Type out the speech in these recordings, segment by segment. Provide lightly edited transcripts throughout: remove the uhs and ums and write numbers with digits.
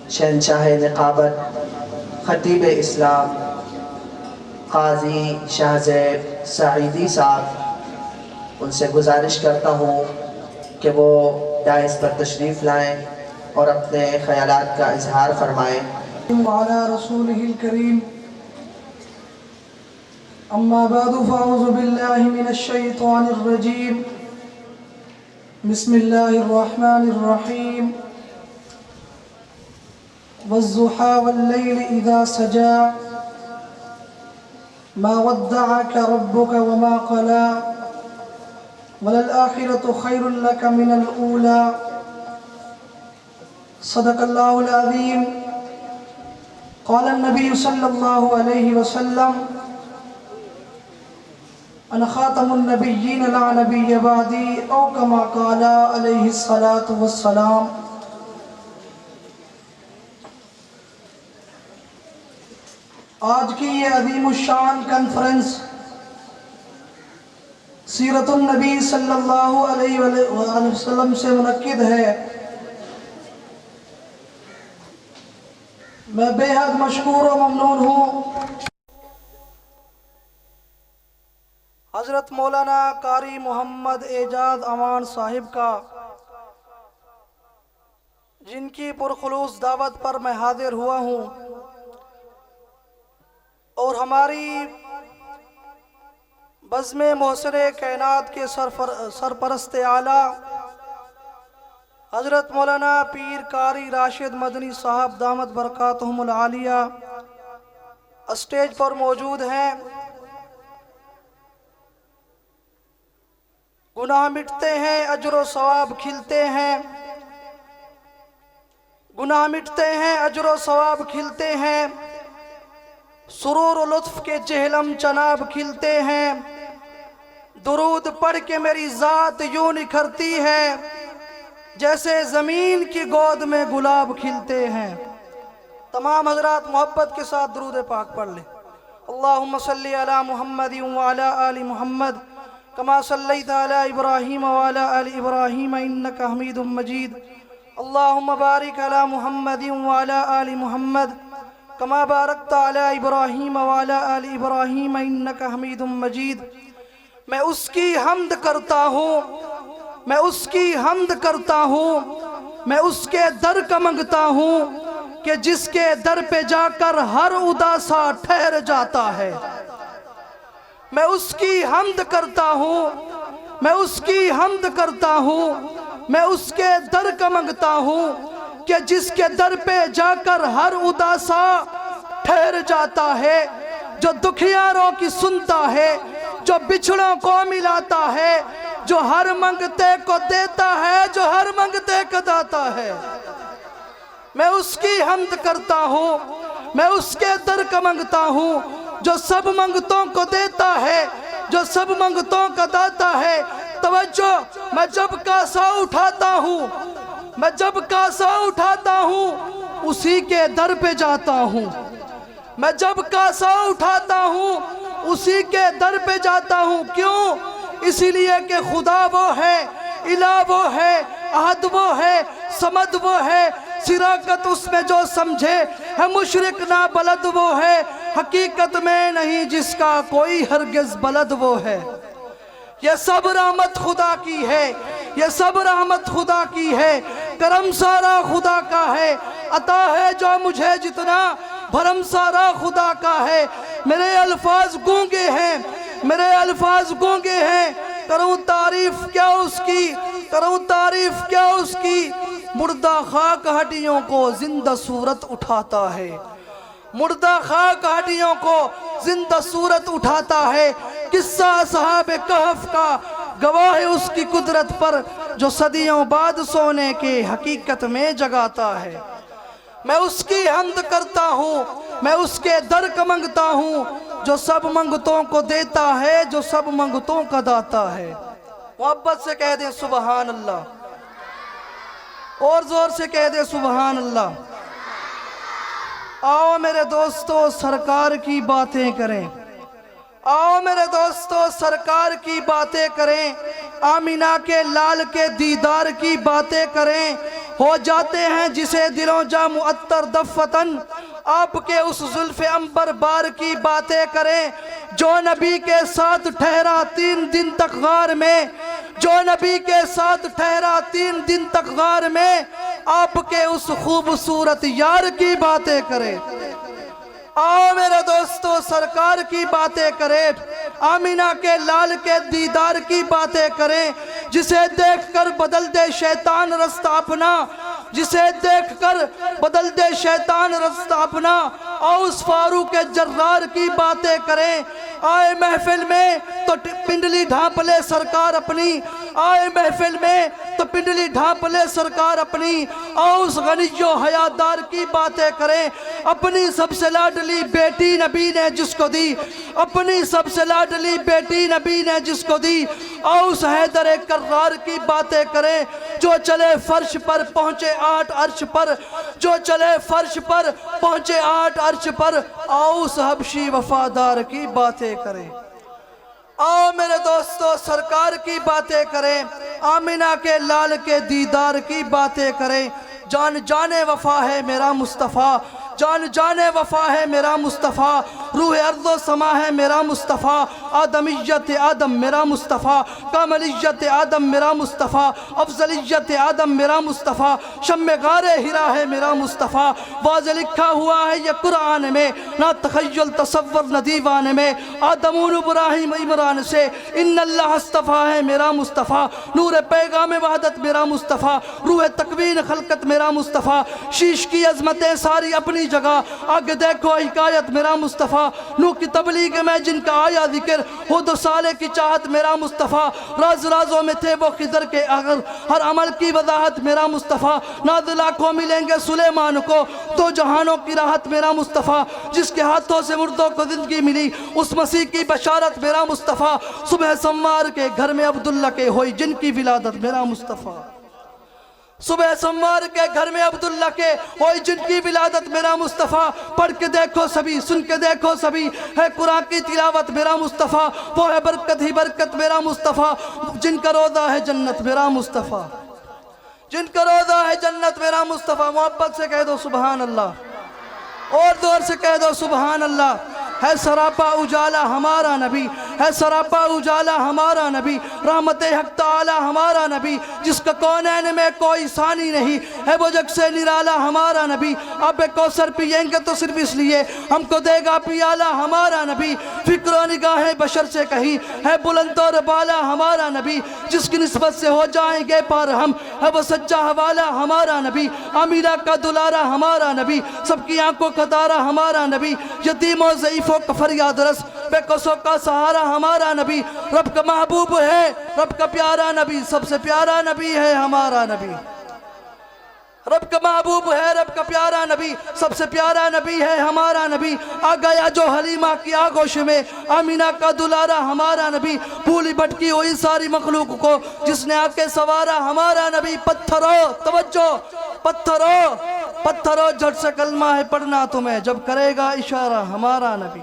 شہنشاہ نقابت خطیب اسلام قاضی شاہ زیب سعیدی صاحب، ان سے گزارش کرتا ہوں کہ وہ دائز پر تشریف لائیں اور اپنے خیالات کا اظہار فرمائیں۔ وعلى رسوله الكريم أما بعد فأعوذ بالله من الشيطان الرجيم بسم الله الرحمن الرحيم والضحى والليل إذا سجى ما ودعك ربك وما قلى وللآخرة خير لك من الأولى صدق الله العظيم قال النبي صلى الله عليه وسلم أنا خاتم النبيين لا نبي بعدي أو كما قال عليه الصلاة والسلام۔ آج کی یہ عظیم الشان کانفرنس سیرت النبی صلی اللہ علیہ وسلم سے منعقد ہے۔ میں بے حد مشکور و ممنون ہوں حضرت مولانا قاری محمد اعجاز امان صاحب کا، جن کی پرخلوص دعوت پر میں حاضر ہوا ہوں، اور ہماری بزم محسن کائنات کے سرپرست اعلیٰ حضرت مولانا پیر قاری راشد مدنی صاحب دامت برکاتہم العالیہ اسٹیج پر موجود ہیں۔ گناہ مٹتے ہیں، اجر و ثواب کھلتے ہیں، گناہ مٹتے ہیں، اجر و ثواب کھلتے ہیں، سرور و لطف کے جہلم چناب کھلتے ہیں، درود پڑھ کے میری ذات یوں نکھرتی ہے جیسے زمین کی گود میں گلاب کھلتے ہیں۔ تمام حضرات محبت کے ساتھ درود پاک پڑھ لیں۔ اللہم صلی علی محمد وعلی آل محمد کما صلیت علی ابراہیم وعلی آل ابراہیم انکا حمید مجید۔ اللہم بارک علی محمد وعلی آل محمد کما بارکت علی ابراہیم وعلی آل ابراہیم انکا حمید مجید۔ میں اس کی حمد کرتا ہوں، میں اس کی حمد کرتا ہوں، میں اس کے در کا منگتا ہوں کہ جس کے در پہ جا کر ہر اداسا ٹھہر جاتا ہے۔ میں اس کی حمد کرتا ہوں، میں اس کی حمد کرتا ہوں، میں اس کے در کا منگتا ہوں کہ جس کے در پہ جا کر ہر اداسا ٹھہر جاتا ہے، جو دکھیاروں کی سنتا ہے، جو بچھڑوں کو ملاتا ہے، جو ہر منگتے کو دیتا ہے، جو ہر منگتے کو داتا ہے۔ میں اس کی حمد کرتا ہوں، میں اس کے در کا منگتا ہوں جو سب منگتوں کو دیتا ہے، جو سب منگتوں کا داتا ہے۔ توجہ، میں جب کاسا اٹھاتا ہوں، میں جب کاسا اٹھاتا ہوں اسی کے در پہ جاتا ہوں، میں جب کاسا اٹھاتا ہوں اسی کے در پہ جاتا ہوں۔ کیوں؟ اسی لیے کہ خدا وہ ہے، الہ وہ ہے، احد وہ ہے، صمد وہ ہے، شراکت اس میں جو سمجھے ہے مشرک نہ بلد وہ ہے، حقیقت میں نہیں جس کا کوئی ہرگز بلد وہ ہے۔ یہ سب رحمت خدا کی ہے، یہ سب رحمت خدا کی ہے، کرم سارا خدا کا ہے، عطا ہے جو مجھے جتنا بھرم سارا خدا کا ہے۔ میرے الفاظ گونگے ہیں، میرے الفاظ گونگے ہیں، کروں تعریف کیا اس کی، کروں تعریف کیا اس کی۔ مردہ خاک ہڈیوں کو زندہ صورت اٹھاتا ہے، مردہ خاک ہڈیوں کو زندہ صورت اٹھاتا ہے۔ قصہ اصحاب کہف کا گواہ ہے اس کی قدرت پر، جو صدیوں بعد سونے کے حقیقت میں جگاتا ہے۔ میں اس کی حمد کرتا ہوں، میں اس کے در کا منگتا ہوں جو سب منگتوں کو دیتا ہے، جو سب منگتوں کا داتا ہے۔ محبت سے کہہ دیں سبحان اللہ، اور زور سے کہہ دیں سبحان اللہ۔ آؤ میرے دوستو سرکار کی باتیں کریں، آؤ میرے دوستو سرکار کی باتیں کریں، آمینہ کے لال کے دیدار کی باتیں کریں، ہو جاتے ہیں جسے دلوں جا معطر دفتن، آپ کے اس زلف عنبر بار کی باتیں کریں جو نبی کے ساتھ ٹھہرا 3 دن تک غار میں، جو نبی کے ساتھ ٹھہرا 3 دن تک غار میں، آپ کے اس خوبصورت یار کی باتیں کریں۔ آؤ میرے دوستو سرکار کی باتیں کریں، آمینہ کے لال کے دیدار کی باتیں کریں، جسے دیکھ کر بدل دے شیطان رستہ اپنا، جسے دیکھ کر بدل دے شیطان رستہ اپنا، اوس فاروق جرار کی باتیں کریں۔ آئے محفل میں تو پنڈلی ڈھانپ لے سرکار اپنی، آئے محفل میں تو پنڈلی ڈھانپ لے سرکار اپنی، اوس غنی و حیادار کی باتیں کریں۔ اپنی سب سے لاڈلی بیٹی نبی نے جس کو دی، اپنی سب سے لاڈلی بیٹی نبی نے جس کو دی، اوس حیدر کرار کی باتیں کریں۔ جو چلے فرش پر پہنچے 8 عرش پر، جو چلے فرش پر پہنچے 8 عرش پر، اوس حبشی وفادار کی باتیں کریں۔ آؤ میرے دوستو سرکار کی باتیں کریں، آمینہ کے لال کے دیدار کی باتیں کریں۔ جان جان وفا ہے میرا مصطفیٰ، جان جان وفا ہے میرا مصطفیٰ، روح ارض و سما ہے میرا مصطفیٰ، آدمیت آدم میرا مصطفیٰ، کاملیت آدم میرا مصطفیٰ، افضلیت آدم میرا مصطفیٰ، شمع غار ہرا ہے میرا مصطفیٰ۔ واضح لکھا ہوا ہے یہ قرآن میں، نہ تخیل تصور نہ دیوان میں، آدمون ابراہیم عمران سے ان اللہ اصطفیٰ ہے میرا مصطفیٰ، نور پیغام وحدت میرا مصطفیٰ، روح تکوین خلقت میرا مصطفیٰ، شیش کی عظمتیں ساری اپنی جگہ، آگے دیکھو حکایت میرا مصطفیٰ، نوح کی تبلیغ میں جن کا آیا ذکر، ہود و صالح کی چاہت میرا مصطفیٰ، راز رازوں میں تھے وہ خضر کے اگر، ہر عمل کی وضاحت میرا مصطفیٰ، نازلہ کو ملیں گے سلیمان کو 2 جہانوں کی راحت میرا مصطفیٰ، جس کے ہاتھوں سے مردوں کو زندگی ملی اس مسیح کی بشارت میرا مصطفیٰ، صبح سمار کے گھر میں عبداللہ کے ہوئی جن کی ولادت میرا مصطفیٰ، صبح سمار کے گھر میں عبداللہ کے ہوئی جن کی ولادت میرا مصطفیٰ۔ پڑھ کے دیکھو سبھی، سن کے دیکھو سبھی، ہے قرآن کی تلاوت میرا مصطفیٰ، وہ ہے برکت ہی برکت میرا مصطفیٰ، جن کا روضہ ہے جنت میرا مصطفیٰ، جن کا روضہ ہے جنت میرا مصطفیٰ۔ محبت سے کہہ دو سبحان اللہ، اور دور سے کہہ دو سبحان اللہ۔ ہے سراپا اجالا ہمارا نبی، ہے سراپا اجالا ہمارا نبی، رحمت حق تعالی ہمارا نبی، جس کا کونین میں کوئی ثانی نہیں، ہے وہ جگ سے نرالا ہمارا نبی۔ آب کوثر پئیں گے تو صرف اس لیے ہم کو دے گا پیالہ ہمارا نبی، فکر و نگاہ بشر سے کہیں ہے بلند و بالا ہمارا نبی، جس کی نسبت سے ہو جائیں گے پار ہم، ہے وہ سچا حوالہ ہمارا نبی، آمینہ کا دلارہ ہمارا نبی، سب کی آنکھوں کا تارہ ہمارا نبی، یتیم و ضعیف کا فریاد رس، بے قصوں کا سہارا ہمارا نبی، رب کا محبوب ہے رب کا پیارا نبی، سب سے پیارا نبی ہے ہمارا نبی، رب کا محبوب ہے رب کا پیارا نبی، سب سے پیارا نبی ہے ہمارا نبی۔ آ گیا جو حلیمہ کی آغوش میں، آمینہ کا دلارہ ہمارا نبی، بھولی بھٹکی ہوئی ساری مخلوق کو جس نے آ کے سوارا ہمارا نبی۔ پتھرو توجہ، پتھرو پتھرو جھٹ سے کلمہ ہے پڑھنا تمہیں جب کرے گا اشارہ ہمارا نبی،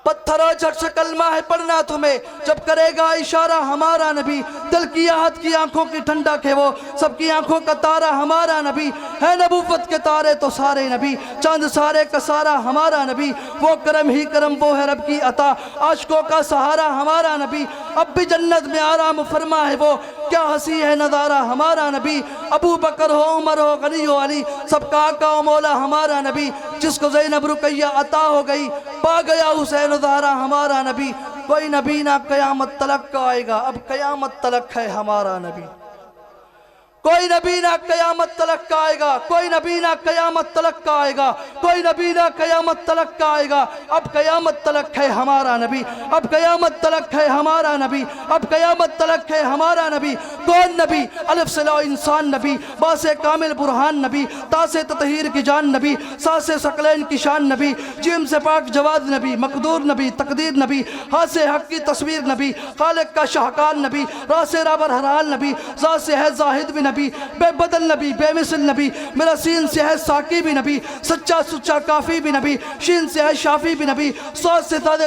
پتھرو جھٹ سے کلمہ ہے پڑھنا تمہیں جب کرے گا اشارہ ہمارا نبی، دل کی آہت کی آنکھوں کی ٹھنڈک ہے وہ سب کی آنکھوں کا تارہ ہمارا نبی، ہے نبوت کے تارے تو سارے نبی، چاند سارے کا سارا ہمارا نبی، وہ کرم ہی کرم وہ ہے رب کی عطا، عاشقوں کا سہارا ہمارا نبی، اب بھی جنت میں آرام فرما ہے وہ، کیا ہنسی ہے نظارہ ہمارا نبی، ابو بکر ہو عمر ہو غنی ہو علی، سب کا آقا و مولا ہمارا نبی، جس کو زینب رقیہ عطا ہو گئی پا گیا حسین زہرا ہمارا نبی، کوئی نبی نہ قیامت تلک کا آئے گا، اب قیامت تلک ہے ہمارا نبی، کوئی نبی نہ قیامت تلک کا آئے گا، کوئی نبی نہ قیامت تلک کا آئے گا، کوئی نبی نہ قیامت تلک کا آئے گا، اب قیامت تلک ہے ہمارا نبی، اب قیامت تلک ہے ہمارا نبی، اب قیامت تلک ہے ہمارا نبی۔ کون نبی؟ الف سے لو انسان نبی، با سے کامل برہان نبی، تا سے تطہیر کی جان نبی، سا سے ثقلین کی شان نبی، جیم سے پاک جواد نبی، مقدور نبی، تقدیر نبی، ہا سے حق کی تصویر نبی، خالق کا شاہکار نبی، را سے رابر حرال نبی، زا سے ہے زاہد بھی نبی، نبی، بے بدل نبی، بے مثل نبی، میرا سین سے ہے ساقی بھی نبی، سچا سچا کافی بھی نبی، شین سے ہے شافی بھی نبی، صاد سے زیادہ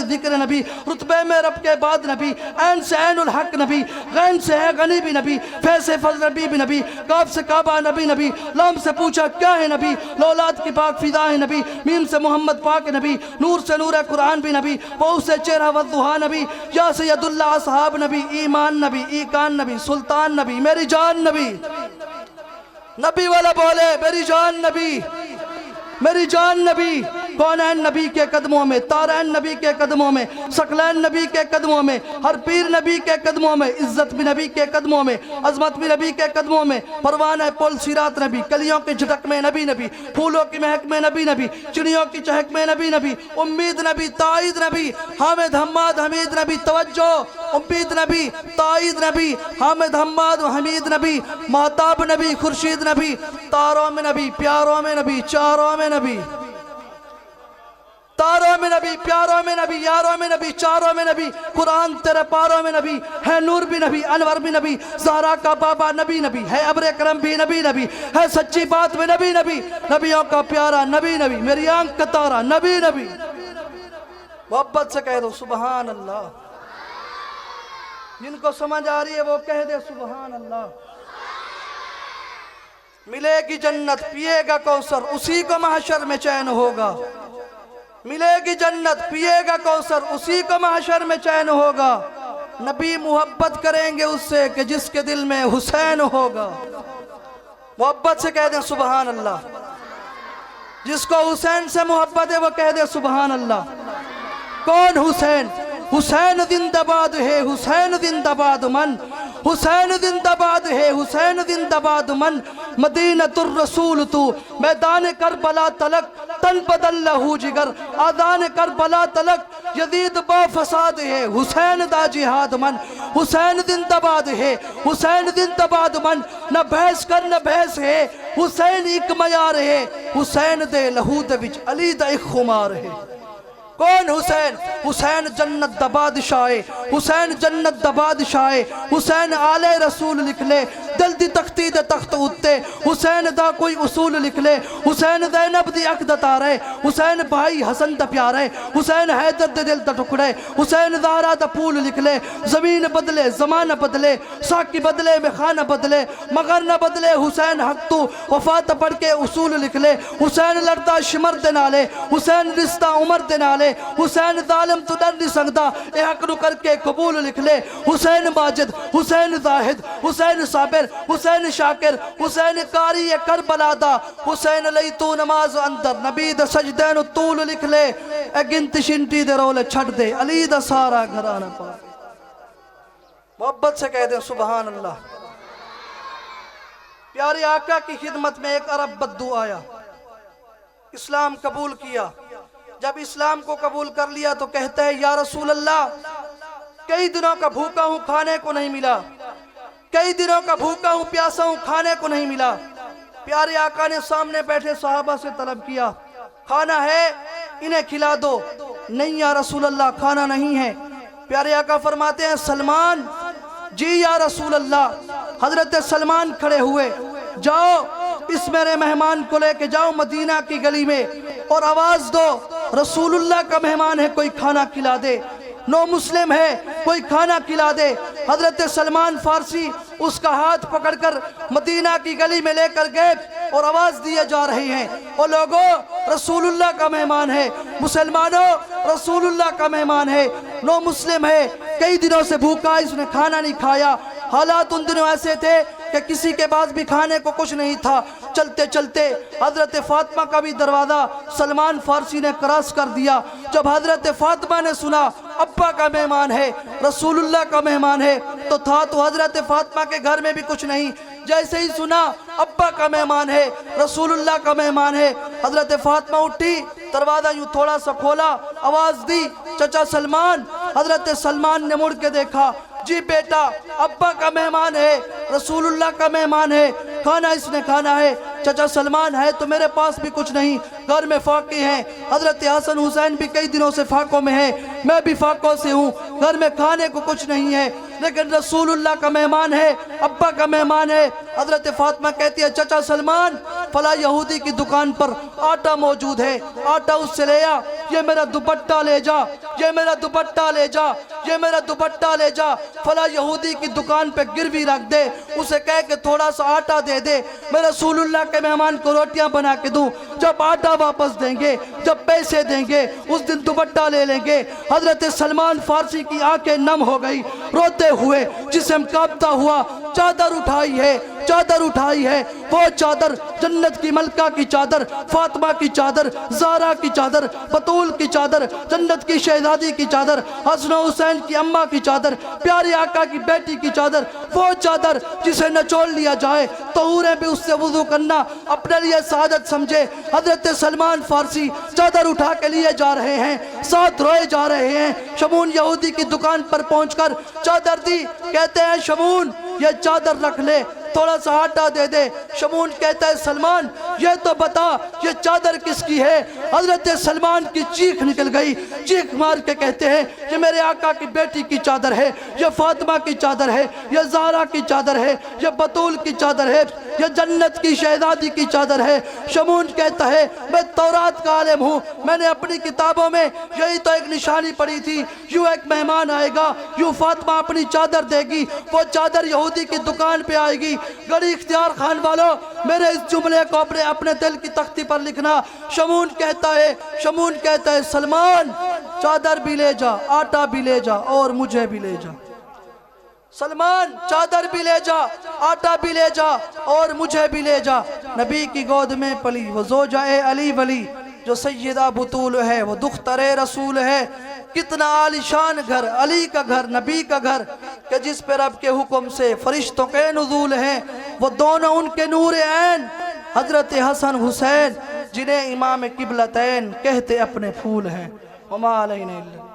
ذکر نبی، رتبے میں رب کے بعد نبی، عین سے عین الحق نبی، غین سے ہے غنی بھی نبی، فے سے فضل نبی بھی نبی، کاف سے کعبہ نبی نبی، لام سے پوچھا کیا ہے نبی، لولاد کی پاک فضا ہے نبی، میم سے محمد پاک نبی، نور سے نور قرآن بھی نبی، پاؤ سے چہرہ والضحا نبی، یا سید اللہ اصحاب نبی، ایمان نبی، ایکان نبی، سلطان نبی، میری جان نبی، نبی والا بولے میری جان نبی، میری جان نبی، کونین نبی کے قدموں میں، تارین نبی کے قدموں میں، ثقلین نبی کے قدموں میں، ہر پیر نبی کے قدموں میں، عزت بھی نبی کے قدموں میں، عظمت بھی نبی کے قدموں میں، پروانہ پل سیرات نبی، کلیوں کی جھٹک میں نبی نبی، پھولوں کی مہک میں نبی نبی، چڑیوں کی چہک میں نبی نبی، امید نبی، تائید نبی، حامد حماد حمید نبی، توجہ، امید نبی، تائید نبی، حامد حماد حمید نبی، مہتاب نبی، خورشید نبی، تاروں میں نبی، پیاروں میں نبی، چاروں میں نبی، تاروں میں نبی، پیاروں میں نبی، یاروں میں نبی، چاروں میں نبی، قرآن تیرے پاروں میں نبی، ہے نور بھی نبی، انور بھی نبی، زہرا کا بابا نبی نبی، ہے ابر کرم بھی نبی نبی، ہے سچی بات میں نبی نبی، نبیوں کا پیارا نبی نبی، میری آنکھ کا تارا نبی نبی، محبت سے کہہ دو سبحان اللہ، جن کو سمجھ آ رہی ہے وہ کہہ دے سبحان اللہ، ملے گی جنت پیے گا کوثر اسی کو محشر میں چین ہوگا، ملے گی جنت پیے گا کوثر اسی کو محشر میں چین ہوگا، نبی محبت کریں گے اس سے کہ جس کے دل میں حسین ہوگا، محبت سے کہہ دیں سبحان اللہ، جس کو حسین سے محبت ہے وہ کہہ دے سبحان اللہ، کون حسین؟ حسین زندہ باد ہے، حسین زندہ باد من، حسین زندہ باد ہے، حسین زندہ باد من، مدینۃ الرسول تو میدان کربلا تلک، تن بدل لہو جگر، آذان کربلا تلک، یزید با فساد ہے، حسین دا جہاد من، حسین زندہ باد ہے، حسین زندہ باد من، نہ بحث کر نہ بحث ہے، حسین ایک معیار ہے، حسین دے لہو دے وچ علی دا ایک خمار ہے، کون حسین؟ حسین جنت دا بادشاہ، حسین جنت دا بادشاہ، حسین آل رسول لکھ لے، دل دی تختی دے تخت اتے، حسین دا کوئی اصول لکھ لے، حسین زینب دی اک دا تارے، حسین بھائی حسن دا پیارے، حسین حیدر دے دل دا ٹکڑے، حسین زہرا دا پھول لکھ لے، زمین بدلے زمانہ بدلے، ساکی بدلے میخانہ بدلے، مگر نہ بدلے حسین حق تو، وفات پڑھ کے اصول لکھ لے، حسین لڑتا شمر دے نالے، حسین رشتہ عمر دے نالے، حسین ظالم تو ڈر نہیں سکتا، اے حق نو کر کے قبول لکھ لے، حسین ماجد، حسین زاہد، حسین صابر، حسین شاکر، حسین قاری کربلا دا، حسین لئی تو نماز اندر، نبی دا سجدین طول لکھ لے، اے گنتی شنٹی دے رولے چھڑ دے، علی دا سارا گھرانہ پاک، محبت سے کہہ دیں سبحان اللہ، پیارے آقا کی خدمت میں ایک عرب بدو آیا، اسلام قبول کیا، جب اسلام کو قبول کر لیا تو کہتا ہے یا رسول اللہ کئی دنوں کا بھوکا ہوں کھانے کو نہیں ملا، کئی دنوں کا بھوکا ہوں پیاسا ہوں کھانے کو نہیں ملا، پیارے آقا نے سامنے بیٹھے صحابہ سے طلب کیا کھانا ہے انہیں کھلا دو، نہیں یا رسول اللہ کھانا نہیں ہے، پیارے آقا فرماتے ہیں سلمان، جی یا رسول اللہ، حضرت سلمان کھڑے ہوئے، جاؤ اس میرے مہمان کو لے کے جاؤ مدینہ کی گلی میں اور آواز دو رسول اللہ کا مہمان ہے کوئی کھانا کھلا دے، نو مسلم ہے کوئی کھانا کھلا دے، حضرت سلمان فارسی اس کا ہاتھ پکڑ کر مدینہ کی گلی میں لے کر گئے اور آواز دیے جا رہے ہیں، او لوگو رسول اللہ کا مہمان ہے، مسلمانوں رسول اللہ کا مہمان ہے، نو مسلم ہے، کئی دنوں سے بھوکا اس نے کھانا نہیں کھایا، حالات ان دنوں ایسے تھے کہ کسی کے پاس بھی کھانے کو کچھ نہیں تھا، چلتے چلتے حضرت فاطمہ کا بھی دروازہ سلمان فارسی نے کراس کر دیا، جب حضرت فاطمہ نے سنا ابا کا مہمان ہے رسول اللہ کا مہمان ہے تو تھا تو حضرت فاطمہ کے گھر میں بھی کچھ نہیں، جیسے ہی سنا ابا کا مہمان ہے رسول اللہ کا مہمان ہے، حضرت فاطمہ اٹھی، دروازہ یوں تھوڑا سا کھولا، آواز دی چچا سلمان، حضرت سلمان نے مڑ کے دیکھا، جی بیٹا ابا کا مہمان ہے رسول اللہ کا مہمان ہے، کھانا اس نے کھانا ہے۔ چچا سلمان ہے تو میرے پاس بھی کچھ نہیں، گھر میں فاقے ہیں، حضرت حسن حسین بھی کئی دنوں سے فاقوں میں ہیں، میں بھی فاقوں سے ہوں، گھر میں کھانے کو کچھ نہیں ہے، لیکن رسول اللہ کا مہمان ہے، ابا کا مہمان ہے۔ حضرت فاطمہ کہتی ہے چچا سلمان فلاں یہودی کی دکان پر آٹا موجود ہے، آٹا اس سے لے آ، یہ میرا دوپٹہ لے جا، یہ میرا دوپٹہ لے جا، یہ میرا دوپٹہ لے جا، فلاں یہودی کی دکان پہ گروی رکھ دے، اسے کہہ کہ تھوڑا سا آٹا دے دے، میں رسول اللہ کے مہمان کو روٹیاں بنا کے دوں، جب آٹا واپس دیں گے، جب پیسے دیں گے، اس دن دوپٹہ لے لیں گے۔ حضرت سلمان فارسی کی آنکھیں نم ہو گئی، روتے ہوئے، جسم کانپتا ہوا، چادر اٹھائی ہے، چادر اٹھائی ہے، وہ چادر جنت کی ملکہ کی چادر، فاطمہ کی چادر، زہرا کی چادر، بطول کی چادر، جنت کی شہزادی کی چادر، حسن و حسین کی اماں کی چادر، پیارے آقا کی بیٹی کی چادر، وہ چادر جسے نچوڑ لیا جائے تو عورتیں بھی اس سے وضو کرنا اپنے لیے سعادت سمجھے۔ حضرت سلمان فارسی چادر اٹھا کے لیے جا رہے ہیں، ساتھ روئے جا رہے ہیں، شمون یہودی کی دکان پر پہنچ کر چادر دی، کہتے ہیں شمون یہ چادر رکھ لے، تھوڑا سا آٹا دے دے۔ شمون کہتا ہے سلمان یہ تو بتا یہ چادر کس کی ہے؟ حضرت سلمان کی چیخ نکل گئی، چیخ مار کے کہتے ہیں یہ میرے آقا کی بیٹی کی چادر ہے، یہ فاطمہ کی چادر ہے، یہ زہرا کی چادر ہے، یہ بطول کی چادر ہے، یہ جنت کی شہزادی کی چادر ہے۔ شمون کہتا ہے میں تورات کا عالم ہوں، میں نے اپنی کتابوں میں یہی تو ایک نشانی پڑھی تھی، یوں ایک مہمان آئے گا، یوں فاطمہ اپنی چادر دے گی، وہ چادر یہودی کی دکان پہ آئے گی۔ گڑی اختیار خان والوں میرے اس جملے کو اپنے دل کی تختی پر لکھنا۔ شمون کہتا ہے سلمان چادر بھی لے جا، آٹا بھی لے جا اور مجھے بھی لے جا۔ سلمان چادر بھی لے جا، آٹا بھی لے جا اور مجھے بھی لے جا۔ نبی کی گود میں پلی وہ زوجہ علی ولی، جو سیدہ بطول ہے وہ دختر رسول ہے۔ کتنا عالیشان گھر، علی کا گھر، نبی کا گھر، کہ جس پہ رب کے حکم سے فرشتوں کے نزول ہیں، وہ دونوں ان کے نور عین حضرت حسن حسین، جنہیں امام قبلتین کہتے اپنے پھول ہیں۔ وما علینا الا